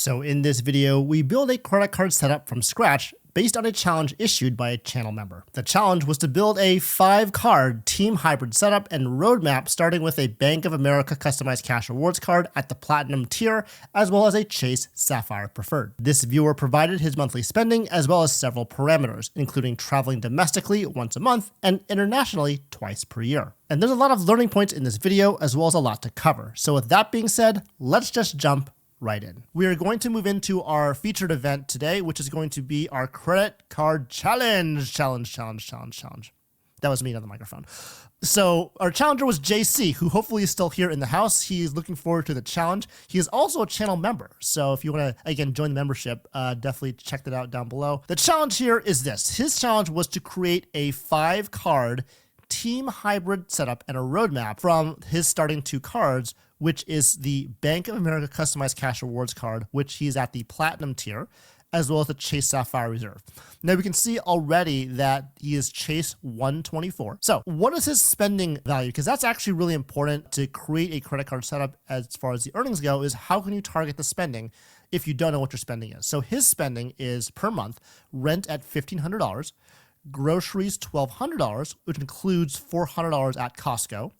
So in this video, we build a credit card setup from scratch based on a challenge issued by a channel member. The challenge was to build a 5-card team hybrid setup and roadmap starting with a Bank of America customized cash rewards card at the platinum tier, as well as a Chase Sapphire Preferred. This viewer provided his monthly spending as well as several parameters, including traveling domestically once a month and internationally twice per year. And there's a lot of learning points in this video as well as a lot to cover. So with that being said, let's just jump right in. We are going to move into our featured event today, which is going to be our credit card challenge. That was me on the microphone. So our challenger was JC, who hopefully is still here in the house. He's looking forward to the challenge. He is also a channel member. So if you want to, again, join the membership, definitely check that out down below. The challenge here is this. His challenge was to create a 5-card team hybrid setup and a roadmap from his starting 2 cards, which is the Bank of America customized cash rewards card, which he's at the platinum tier, as well as the Chase Sapphire Reserve. Now we can see already that he is Chase 124. So what is his spending value? Because that's actually really important to create a credit card setup as far as the earnings go, is how can you target the spending if you don't know what your spending is? So his spending is per month, rent at $1,500, groceries $1,200, which includes $400 at Costco,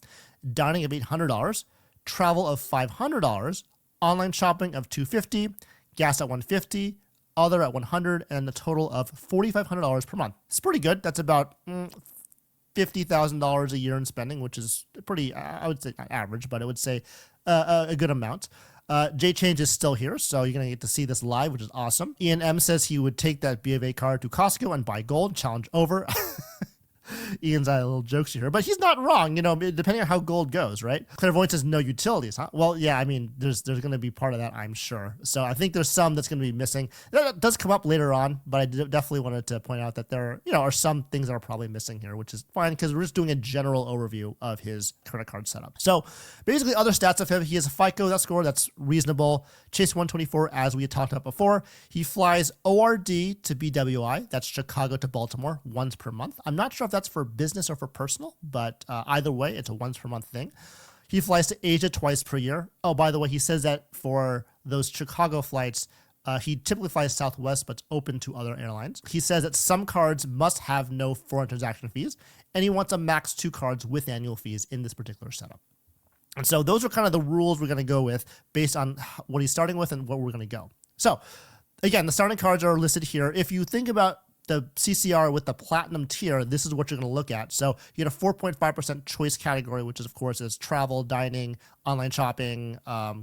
dining of $800, travel of $500, online shopping of $250, gas at $150, other at $100, and a total of $4,500 per month. It's pretty good. That's about $50,000 a year in spending, which is pretty, I would say not average, but I would say a good amount. J-Change is still here, so you're going to get to see this live, which is awesome. Ian M says he would take that B of A card to Costco and buy gold. Challenge over. Ian's got a little jokes here, but he's not wrong, you know, depending on how gold goes, right? Clairvoyant says no utilities, huh? Well, yeah, I mean, there's going to be part of that, I'm sure. So I think there's some that's going to be missing. That does come up later on, but I definitely wanted to point out that there, are some things that are probably missing here, which is fine because we're just doing a general overview of his credit card setup. So basically other stats of him, he has a FICO score that's reasonable. Chase 124, as we had talked about before. He flies ORD to BWI, that's Chicago to Baltimore, once per month. I'm not sure if that's for business or for personal, but either way, it's a once per month thing. He flies to Asia twice per year. Oh, by the way, he says that for those Chicago flights, he typically flies Southwest, but it's open to other airlines. He says that some cards must have no foreign transaction fees, and he wants a max 2 cards with annual fees in this particular setup. And so those are kind of the rules we're going to go with based on what he's starting with and what we're going to go. So again, the starting cards are listed here. If you think about the CCR with the platinum tier, this is what you're going to look at. So you get a 4.5% choice category, which is of course is travel, dining, online shopping,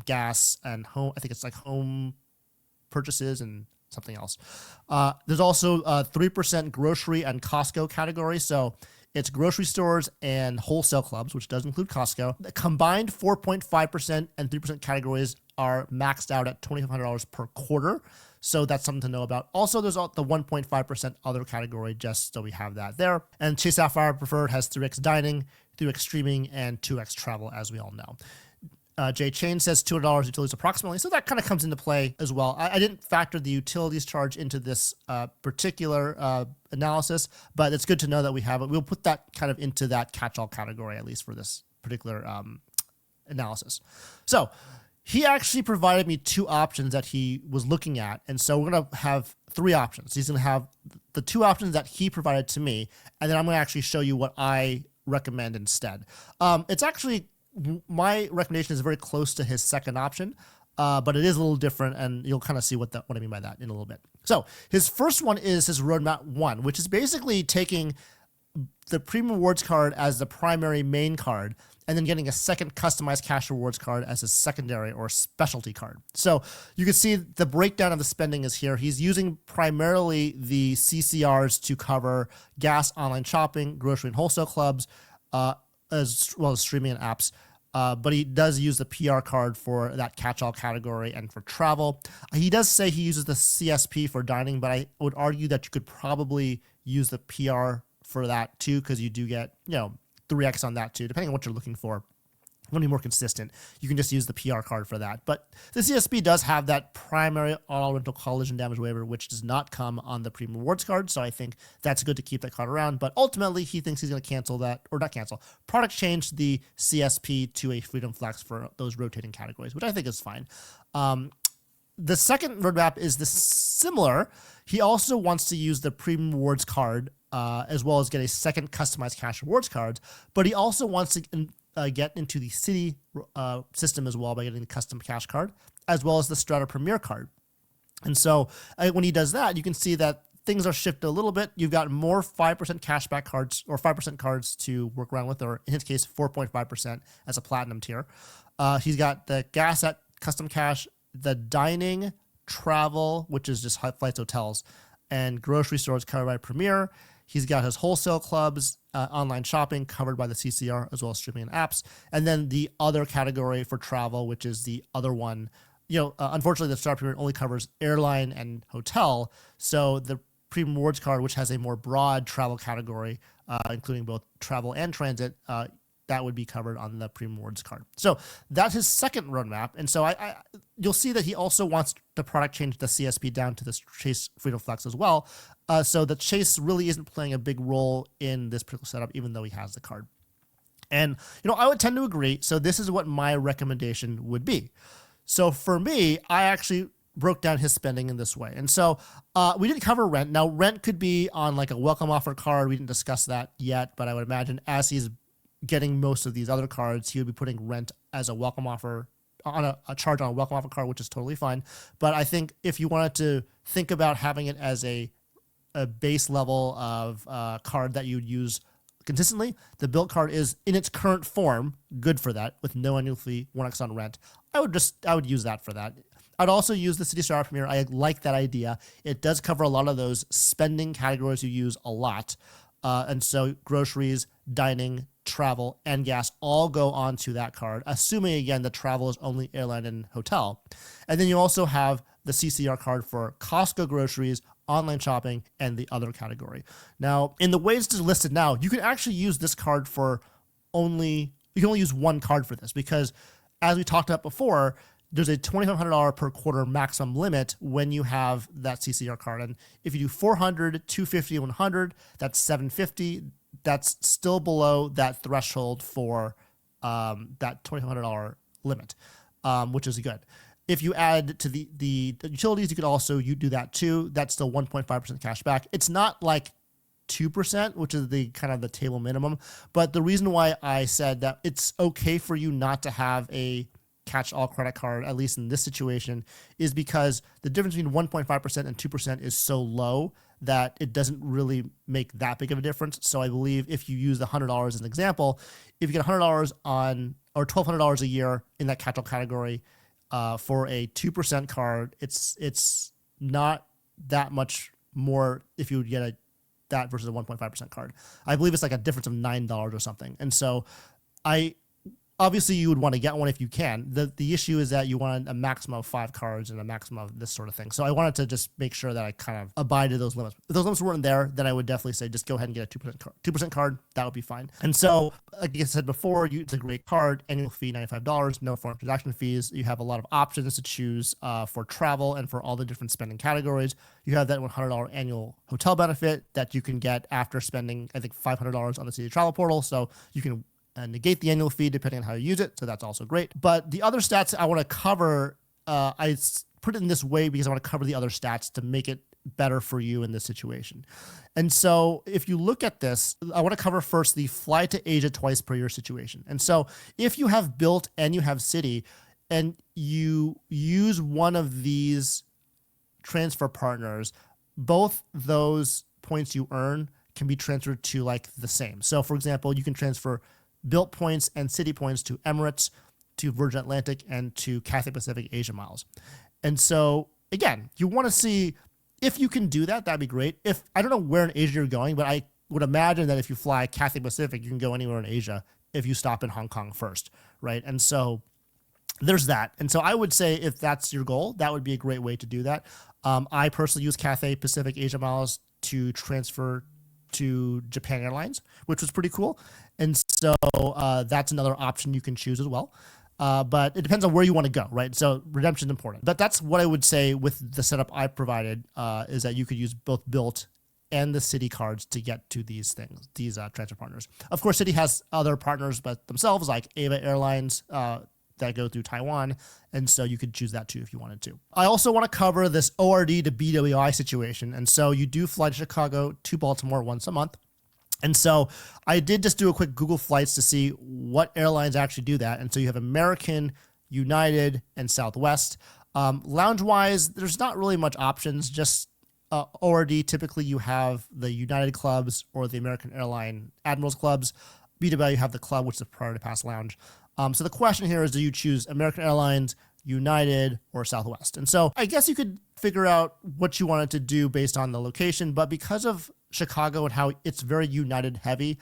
gas, and home. I think it's like home purchases and something else. There's also a 3% grocery and Costco category. So it's grocery stores and wholesale clubs, which does include Costco. The combined 4.5% and 3% categories are maxed out at $2,500 per quarter. So that's something to know about. Also, there's the 1.5% other category, just so we have that there. And Chase Sapphire Preferred has 3x dining, 3x streaming, and 2x travel, as we all know. J Chain says $200 utilities approximately, so that kind of comes into play as well. I didn't factor the utilities charge into this particular analysis, but it's good to know that we have it. We'll put that kind of into that catch-all category, at least for this particular analysis. So he actually provided me 2 options that he was looking at, and so we're going to have 3 options. He's going to have the 2 options that he provided to me, and then I'm going to actually show you what I recommend instead. It's actually, my recommendation is very close to his second option, but it is a little different, and you'll kind of see what I mean by that in a little bit. So his first one is his Roadmap 1, which is basically taking the Premium Rewards card as the primary main card, and then getting a second customized cash rewards card as a secondary or specialty card. So you can see the breakdown of the spending is here. He's using primarily the CCRs to cover gas, online shopping, grocery and wholesale clubs, as well as streaming and apps. But he does use the PR card for that catch-all category and for travel. He does say he uses the CSP for dining, but I would argue that you could probably use the PR for that too, because you do get, 3x on that too, depending on what you're looking for. Want to be more consistent, you can just use the PR card for that. But the CSP does have that primary auto rental collision damage waiver, which does not come on the Premium Rewards card. So I think that's good to keep that card around. But ultimately, he thinks he's going to cancel that, or not cancel, product change the CSP to a Freedom Flex for those rotating categories, which I think is fine. the second roadmap is similar. He also wants to use the premium rewards card as well as get a second customized cash rewards card, but he also wants to get into the city system as well by getting the custom cash card, as well as the Strata Premier card. And so when he does that, you can see that things are shifted a little bit. You've got more 5% cashback cards or 5% cards to work around with, or in his case, 4.5% as a platinum tier. He's got the gas at custom cash, the dining, travel, which is just flights, hotels, and grocery stores covered by Premier. He's got his wholesale clubs, online shopping covered by the CCR, as well as streaming and apps. And then the other category for travel, which is the other one. Unfortunately, the Star Premier only covers airline and hotel. So the Premium Rewards card, which has a more broad travel category, including both travel and transit, that would be covered on the Premium Rewards card. So that's his second roadmap. And so you'll see that he also wants the product change the CSP down to this Chase Freedom Flex as well. So the Chase really isn't playing a big role in this particular setup, even though he has the card. And, I would tend to agree. So this is what my recommendation would be. So for me, I actually broke down his spending in this way. And so we didn't cover rent. Now, rent could be on like a welcome offer card. We didn't discuss that yet, but I would imagine as he's getting most of these other cards, he would be putting rent as a welcome offer on a charge on a welcome offer card, which is totally fine. But I think if you wanted to think about having it as a base level of card that you would use consistently, the built card is in its current form good for that with no annual fee, 1x on rent. I would use that for that. I'd also use the City Star Premier. I like that idea. It does cover a lot of those spending categories you use a lot. And so groceries, dining, travel, and gas all go onto that card, assuming, again, the travel is only airline and hotel. And then you also have the CCR card for Costco groceries, online shopping, and the other category. Now, in the ways it's listed now, you can actually use this card you can only use one card for this because, as we talked about before, there's a $2,500 per quarter maximum limit when you have that CCR card. And if you do 400, 250, 100, that's 750. That's still below that threshold for that $2,500 limit, which is good. If you add to the utilities, you could also do that too. That's still 1.5% cash back. It's not like 2%, which is the kind of the table minimum. But the reason why I said that it's okay for you not to have a catch-all credit card, at least in this situation, is because the difference between 1.5% and 2% is so low that it doesn't really make that big of a difference. So I believe if you use the $100 as an example, if you get $100 on or $1,200 a year in that catch-all category for a 2% card, it's not that much more if you would get that versus a 1.5% card. I believe it's like a difference of $9 or something. And so obviously, you would want to get one if you can. The issue is that you want a maximum of 5 cards and a maximum of this sort of thing. So I wanted to just make sure that I kind of abided those limits. If those limits weren't there, then I would definitely say just go ahead and get a 2% card. That would be fine. And so, like I said before, it's a great card. Annual fee, $95. No foreign transaction fees. You have a lot of options to choose for travel and for all the different spending categories. You have that $100 annual hotel benefit that you can get after spending, I think, $500 on the City Travel Portal. So you can negate the annual fee depending on how you use it. So that's also great. But the other stats I want to cover, I put it in this way because I want to cover the other stats to make it better for you in this situation. And so if you look at this, I want to cover first the fly to Asia twice per year situation. And so if you have built and you have city and you use one of these transfer partners, both those points you earn can be transferred to like the same. So for example, you can transfer built points and city points to Emirates, to Virgin Atlantic, and to Cathay Pacific Asia Miles. And so, again, you want to see if you can do that, that'd be great. If I don't know where in Asia you're going, but I would imagine that if you fly Cathay Pacific, you can go anywhere in Asia if you stop in Hong Kong first, right? And so there's that. And so I would say if that's your goal, that would be a great way to do that. I personally use Cathay Pacific Asia Miles to transfer to Japan Airlines, which was pretty cool. And so that's another option you can choose as well. But it depends on where you want to go, right? So redemption is important. But that's what I would say with the setup I provided is that you could use both built and the City cards to get to these things, these transfer partners. Of course, City has other partners but themselves like Ava Airlines, that go through Taiwan. And so you could choose that too if you wanted to. I also want to cover this ORD to BWI situation. And so you do fly to Chicago to Baltimore once a month. And so I did just do a quick Google Flights to see what airlines actually do that. And so you have American, United, and Southwest. Lounge-wise, there's not really much options, just ORD. Typically, you have the United clubs or the American Airline Admirals clubs. BWI, you have the club, which is the Priority Pass Lounge. So the question here is, do you choose American Airlines, United, or Southwest? And so I guess you could figure out what you wanted to do based on the location, but because of Chicago and how it's very United heavy,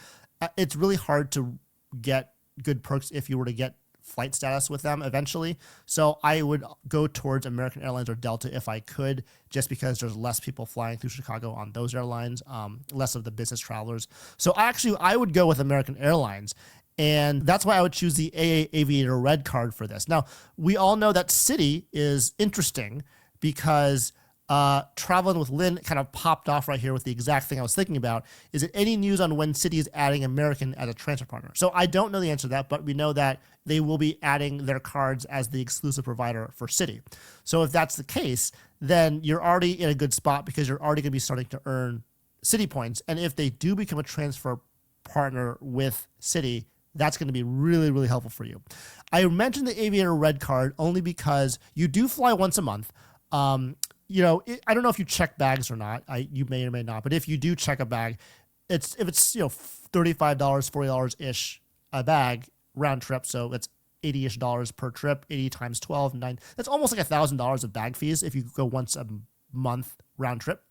it's really hard to get good perks if you were to get flight status with them eventually. So I would go towards American Airlines or Delta if I could, just because there's less people flying through Chicago on those airlines, less of the business travelers. So I would go with American Airlines. And that's why I would choose the AA Aviator Red card for this. Now, we all know that Citi is interesting because Traveling with Lynn kind of popped off right here with the exact thing I was thinking about. Is it any news on when Citi is adding American as a transfer partner? So I don't know the answer to that, but we know that they will be adding their cards as the exclusive provider for Citi. So if that's the case, then you're already in a good spot because you're already going to be starting to earn Citi points. And if they do become a transfer partner with Citi, that's going to be really, really helpful for you. I mentioned the Aviator Red card only because you do fly once a month. I don't know if you check bags or not. You may or may not, but if you do check a bag, if it's $35, $40 ish a bag round trip, so it's $80-ish per trip, 80 times 12, 9. That's almost like $1,000 of bag fees if you go once a month round trip,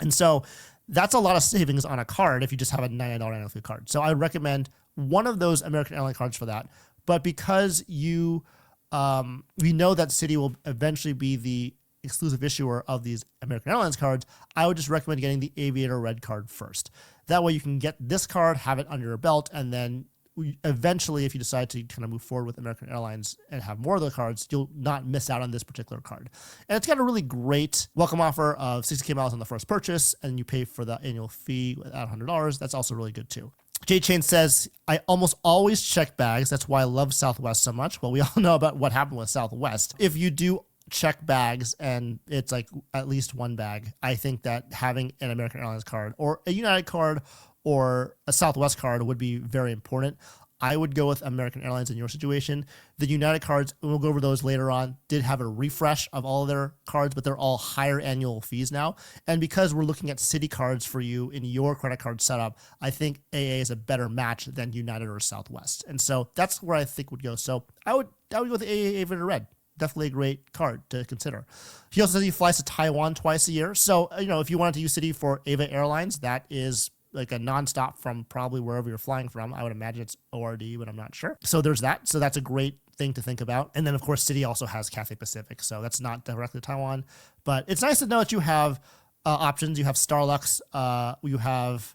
and so that's a lot of savings on a card if you just have a $99 annual fee card. So I recommend one of those American Airlines cards for that. But because we know that Citi will eventually be the exclusive issuer of these American Airlines cards, I would just recommend getting the Aviator Red card first. That way you can get this card, have it under your belt, and then eventually, if you decide to kind of move forward with American Airlines and have more of the cards, you'll not miss out on this particular card. And it's got a really great welcome offer of 60K miles on the first purchase, and you pay for the annual fee at $100. That's also really good too. Jay Chain says, I almost always check bags. That's why I love Southwest so much. Well, we all know about what happened with Southwest. If you do check bags and it's like at least one bag, I think that having an American Airlines card or a United card or a Southwest card would be very important. I would go with American Airlines in your situation. The United cards, we'll go over those later on, did have a refresh of all of their cards, but they're all higher annual fees now. And because we're looking at Citi cards for you in your credit card setup, I think AA is a better match than United or Southwest. And so that's where I think would go. So I would go with the AA Aviator Red. Definitely a great card to consider. He also says he flies to Taiwan twice a year. So, if you wanted to use Citi for Ava Airlines, that is like a nonstop from probably wherever you're flying from. I would imagine it's ORD, but I'm not sure. So there's that. So that's a great thing to think about. And then, of course, Citi also has Cathay Pacific. So that's not directly to Taiwan. But it's nice to know that you have options. You have Starlux, you have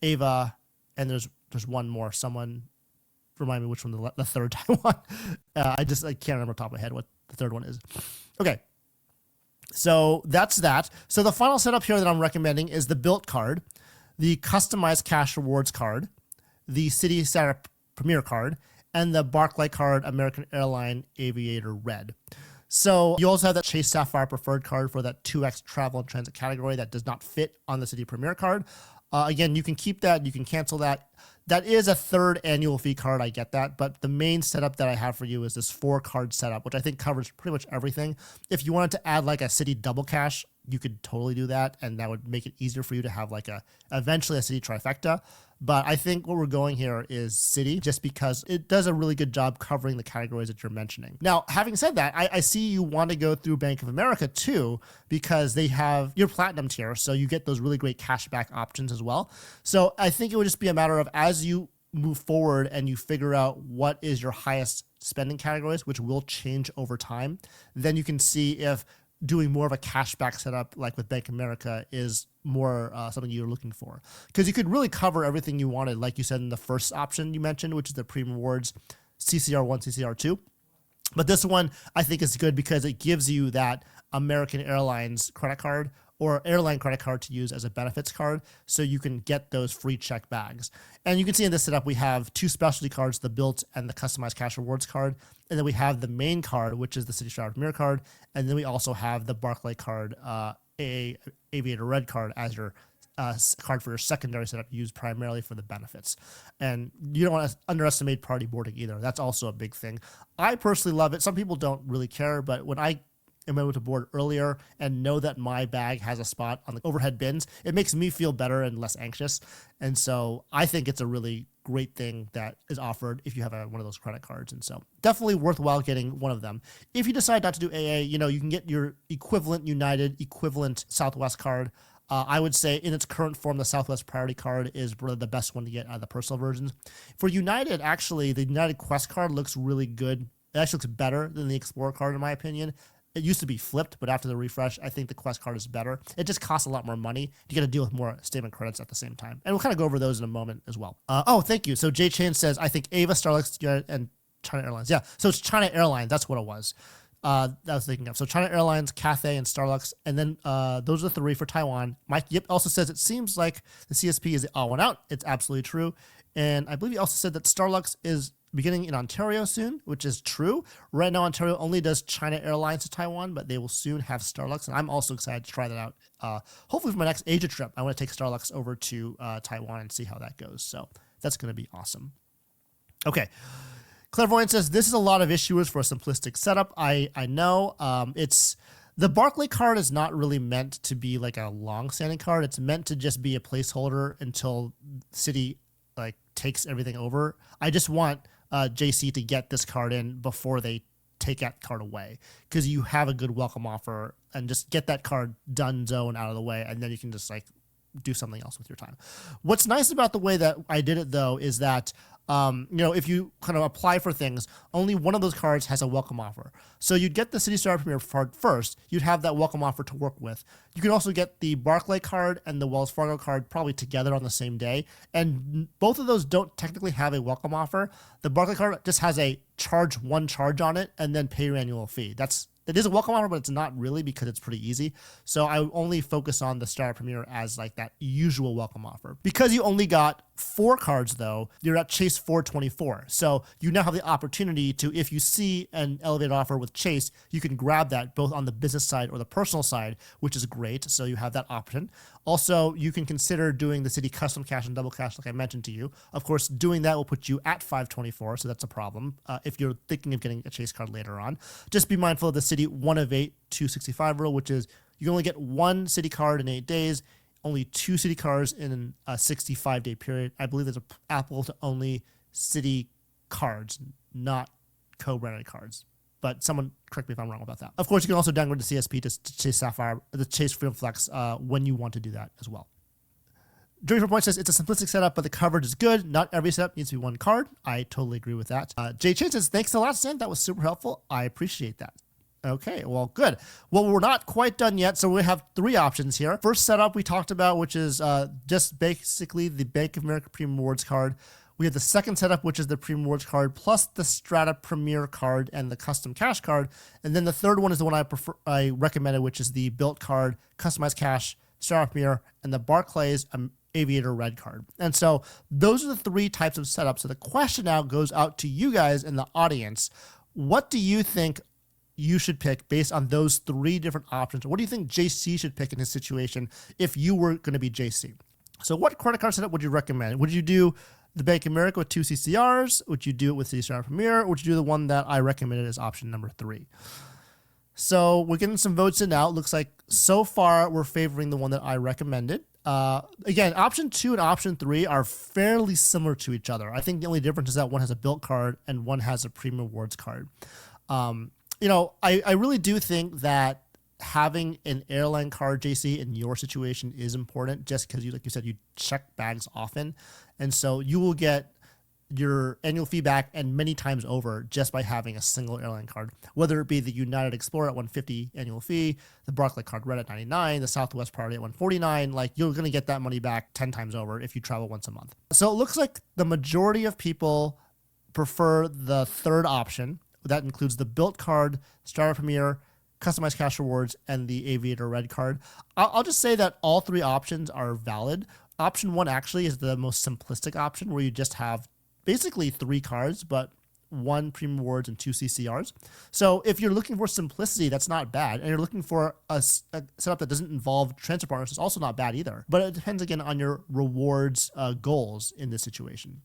Ava, and there's one more. Someone remind me which one the third Taiwan. I can't remember off the top of my head what the third one is. Okay. So that's that. So the final setup here that I'm recommending is the Built card, the customized cash rewards card, the Citi Sapphire Premier card, and the Barclay card American Airline Aviator Red. So you also have that Chase Sapphire Preferred card for that 2x travel and transit category that does not fit on the Citi Premier card. Again, you can keep that, you can cancel that. That is a third annual fee card, I get that, but the main setup that I have for you is this 4-card setup, which I think covers pretty much everything. If you wanted to add like a Citi double cash, you could totally do that, and that would make it easier for you to have like eventually a Citi trifecta. But I think what we're going here is Citi, just because it does a really good job covering the categories that you're mentioning. Now, having said that, I see you want to go through Bank of America too, because they have your platinum tier, so you get those really great cashback options as well. So I think it would just be a matter of, as you move forward and you figure out what is your highest spending categories, which will change over time, then you can see if doing more of a cashback setup like with Bank of America is more something you're looking for. Because you could really cover everything you wanted, like you said in the first option you mentioned, which is the Premium Rewards CCR1, CCR2. But this one I think is good because it gives you that American Airlines credit card or airline credit card to use as a benefits card, so you can get those free check bags. And you can see in this setup, we have two specialty cards, the built and the customized cash rewards card. And then we have the main card, which is the City Sapphire Premier card. And then we also have the Barclay card, Aviator Red card as your card for your secondary setup, used primarily for the benefits. And you don't want to underestimate party boarding either. That's also a big thing. I personally love it. Some people don't really care, but when I am able to board earlier and know that my bag has a spot on the overhead bins, it makes me feel better and less anxious. And so I think it's a really great thing that is offered if you have one of those credit cards. And so definitely worthwhile getting one of them. If you decide not to do AA, you can get your equivalent United, equivalent Southwest card. I would say in its current form, the Southwest Priority card is really the best one to get out of the personal versions. For United, actually, the United Quest card looks really good. It actually looks better than the Explorer card, in my opinion. It used to be flipped, but after the refresh, I think the Quest card is better. It just costs a lot more money. You got to deal with more statement credits at the same time. And we'll kind of go over those in a moment as well. Thank you. So Jay Chain says, I think Ava, Starlux, and China Airlines. Yeah, so it's China Airlines. That's what it was. That I was thinking of. So China Airlines, Cathay, and Starlux. And then those are the three for Taiwan. Mike Yip also says it seems like the CSP is the odd one out. It's absolutely true. And I believe he also said that Starlux is beginning in Ontario soon, which is true. Right now, Ontario only does China Airlines to Taiwan, but they will soon have Starlux. And I'm also excited to try that out. Hopefully for my next Asia trip, I want to take Starlux over to Taiwan and see how that goes. So that's going to be awesome. Okay. Clairvoyant says, this is a lot of issuers for a simplistic setup. I know. The Barclay card is not really meant to be like a long-standing card. It's meant to just be a placeholder until Citi takes everything over. I just want JC to get this card in before they take that card away, because you have a good welcome offer, and just get that card done zone out of the way, and then you can just do something else with your time. What's nice about the way that I did it, though, is that if you kind of apply for things, only one of those cards has a welcome offer. So you'd get the City Sapphire Premier card first. You'd have that welcome offer to work with. You can also get the Barclay card and the Wells Fargo card probably together on the same day. And both of those don't technically have a welcome offer. The Barclay card just has a one charge on it and then pay your annual fee. It is a welcome offer, but it's not really, because it's pretty easy. So I only focus on the Star Premier as that usual welcome offer. Because you only got 4 cards, though, you're at Chase 424. So you now have the opportunity to, if you see an elevated offer with Chase, you can grab that both on the business side or the personal side, which is great. So you have that option. Also, you can consider doing the Citi Custom Cash and Double Cash, like I mentioned to you. Of course, doing that will put you at 524, so that's a problem if you're thinking of getting a Chase card later on. Just be mindful of the Citi 1 of 8, 265 rule, which is you only get 1 Citi card in 8 days, only 2 Citi cards in a 65-day period. I believe there's an applicable to only Citi cards, not co-branded cards. But someone correct me if I'm wrong about that. Of course, you can also downgrade the CSP to Chase Sapphire, the Chase Freedom Flex, when you want to do that as well. Joey for Point says, it's a simplistic setup, but the coverage is good. Not every setup needs to be 1 card. I totally agree with that. Jay Chen says, thanks a lot, Sam. That was super helpful. I appreciate that. Okay, well, good. Well, we're not quite done yet, so we have 3 options here. First setup we talked about, which is just basically the Bank of America Premium Rewards card. We have the second setup, which is the Premium Rewards card, plus the Strata Premier card and the Custom Cash card. And then the third one is the one I recommended, which is the Built card, Customized Cash, Strata Premier, and the Barclays Aviator Red card. And so those are the 3 types of setups. So the question now goes out to you guys in the audience. What do you think you should pick based on those 3 different options? What do you think JC should pick in his situation if you were going to be JC? So what credit card setup would you recommend? Would you do the Bank of America with 2 CCRs? Would you do it with Citi Sapphire Premier? Or would you do the one that I recommended as option number 3? So we're getting some votes in now. It looks like so far we're favoring the one that I recommended. Again, option 2 and option 3 are fairly similar to each other. I think the only difference is that one has a Built card and one has a Premium Rewards card. I really do think that having an airline card, JC, in your situation is important, just because like you said, you check bags often. And so you will get your annual fee back and many times over just by having a single airline card, whether it be the United Explorer at $150 annual fee, the Barclay card Red at $99, the Southwest Priority at $149. You're going to get that money back 10 times over if you travel once a month. So it looks like the majority of people prefer the third option. That includes the Built card, Strata Premier, customized cash rewards, and the Aviator Red card. I'll just say that all three options are valid. Option 1 actually is the most simplistic option, where you just have basically 3 cards, but 1 premium rewards and 2 CCRs. So if you're looking for simplicity, that's not bad. And you're looking for a setup that doesn't involve transfer partners, it's also not bad either. But it depends again on your rewards goals in this situation.